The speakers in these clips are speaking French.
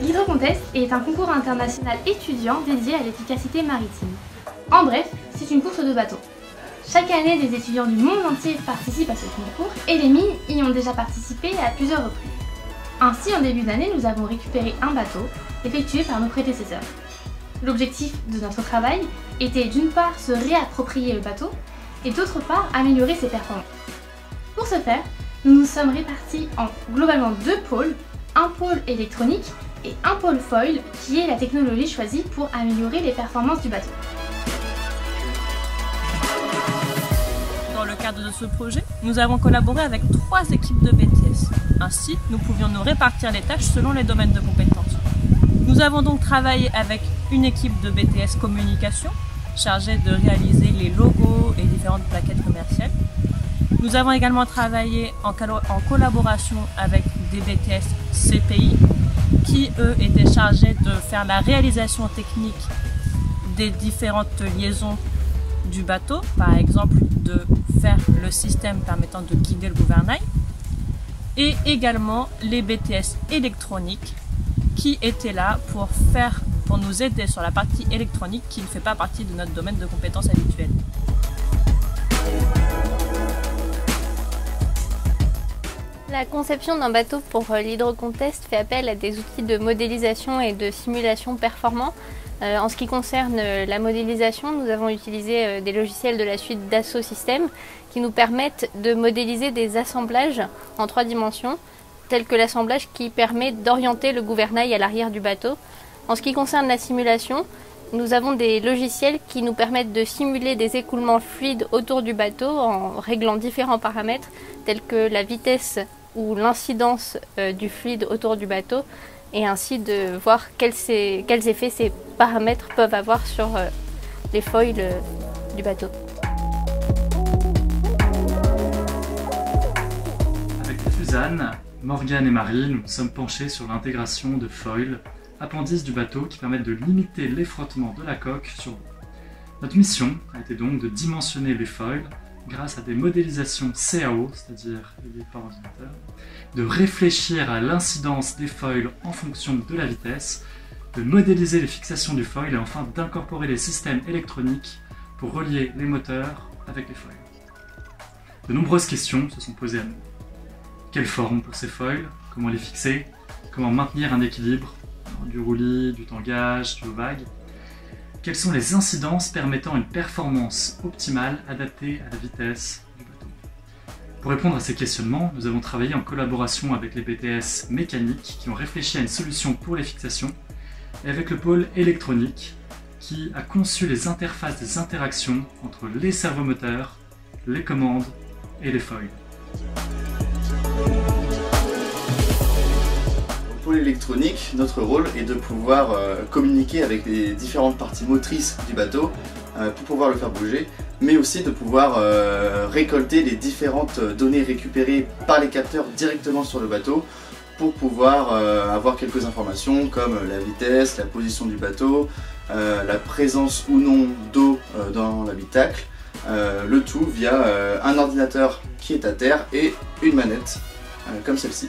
L'Hydrocontest est un concours international étudiant dédié à l'efficacité maritime. En bref, c'est une course de bateaux. Chaque année, des étudiants du monde entier participent à ce concours et les mines y ont déjà participé à plusieurs reprises. Ainsi, en début d'année, nous avons récupéré un bateau effectué par nos prédécesseurs. L'objectif de notre travail était d'une part se réapproprier le bateau et d'autre part améliorer ses performances. Pour ce faire, nous nous sommes répartis en globalement deux pôles, un pôle électronique et un pôle foil qui est la technologie choisie pour améliorer les performances du bateau. Dans le cadre de ce projet, nous avons collaboré avec 3 équipes de BTS. Ainsi, nous pouvions nous répartir les tâches selon les domaines de compétences. Nous avons donc travaillé avec une équipe de BTS communication, chargée de réaliser les logos et différentes plaquettes commerciales. Nous avons également travaillé en collaboration avec des BTS CPI, qui eux étaient chargés de faire la réalisation technique des différentes liaisons du bateau, par exemple de faire le système permettant de guider le gouvernail, et également les BTS électroniques qui étaient là pour nous aider sur la partie électronique qui ne fait pas partie de notre domaine de compétences habituel. La conception d'un bateau pour l'Hydrocontest fait appel à des outils de modélisation et de simulation performants. En ce qui concerne la modélisation, nous avons utilisé des logiciels de la suite Dassault Systèmes qui nous permettent de modéliser des assemblages en 3 dimensions, tels que l'assemblage qui permet d'orienter le gouvernail à l'arrière du bateau. En ce qui concerne la simulation, nous avons des logiciels qui nous permettent de simuler des écoulements fluides autour du bateau en réglant différents paramètres tels que la vitesse ou l'incidence du fluide autour du bateau et ainsi de voir quels effets ces paramètres peuvent avoir sur les foils du bateau. Avec Suzanne, Morgane et Marie, nous nous sommes penchés sur l'intégration de foils, appendices du bateau qui permettent de limiter l'effrottement de la coque sur l'eau. Notre mission a été donc de dimensionner les foils grâce à des modélisations CAO, c'est-à-dire par ordinateur, de réfléchir à l'incidence des foils en fonction de la vitesse, de modéliser les fixations du foil et enfin d'incorporer les systèmes électroniques pour relier les moteurs avec les foils. De nombreuses questions se sont posées à nous. Quelle forme pour ces foils? Comment les fixer? Comment maintenir un équilibre? Du roulis, du tangage, du vague? Quelles sont les incidences permettant une performance optimale adaptée à la vitesse du bateau? Pour répondre à ces questionnements, nous avons travaillé en collaboration avec les BTS mécaniques qui ont réfléchi à une solution pour les fixations et avec le pôle électronique qui a conçu les interfaces des interactions entre les servomoteurs, les commandes et les foils. Pour l'électronique, notre rôle est de pouvoir communiquer avec les différentes parties motrices du bateau pour pouvoir le faire bouger, mais aussi de pouvoir récolter les différentes données récupérées par les capteurs directement sur le bateau pour pouvoir avoir quelques informations comme la vitesse, la position du bateau, la présence ou non d'eau dans l'habitacle, le tout via un ordinateur qui est à terre et une manette comme celle-ci.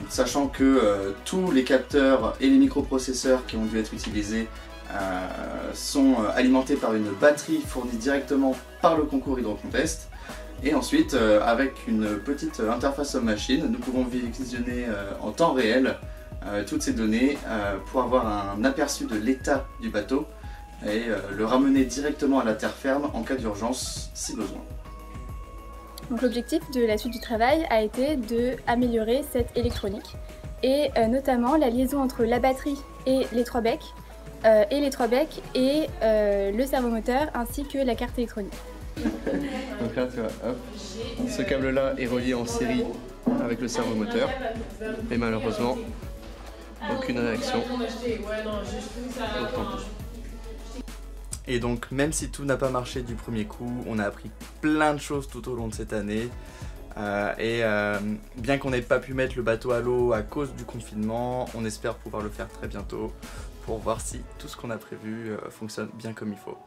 Sachant que tous les capteurs et les microprocesseurs qui ont dû être utilisés sont alimentés par une batterie fournie directement par le concours Hydrocontest. Et ensuite, avec une petite interface homme-machine, nous pouvons visionner en temps réel toutes ces données pour avoir un aperçu de l'état du bateau et le ramener directement à la terre ferme en cas d'urgence si besoin. L'objectif de la suite du travail a été d'améliorer cette électronique et notamment la liaison entre la batterie et les 3 becs et le servomoteur ainsi que la carte électronique. Donc là, tu vois, hop. Ce câble-là est relié en série avec le servomoteur. Et malheureusement, aucune réaction. Et donc, même si tout n'a pas marché du premier coup, on a appris plein de choses tout au long de cette année. Bien qu'on n'ait pas pu mettre le bateau à l'eau à cause du confinement, on espère pouvoir le faire très bientôt pour voir si tout ce qu'on a prévu fonctionne bien comme il faut.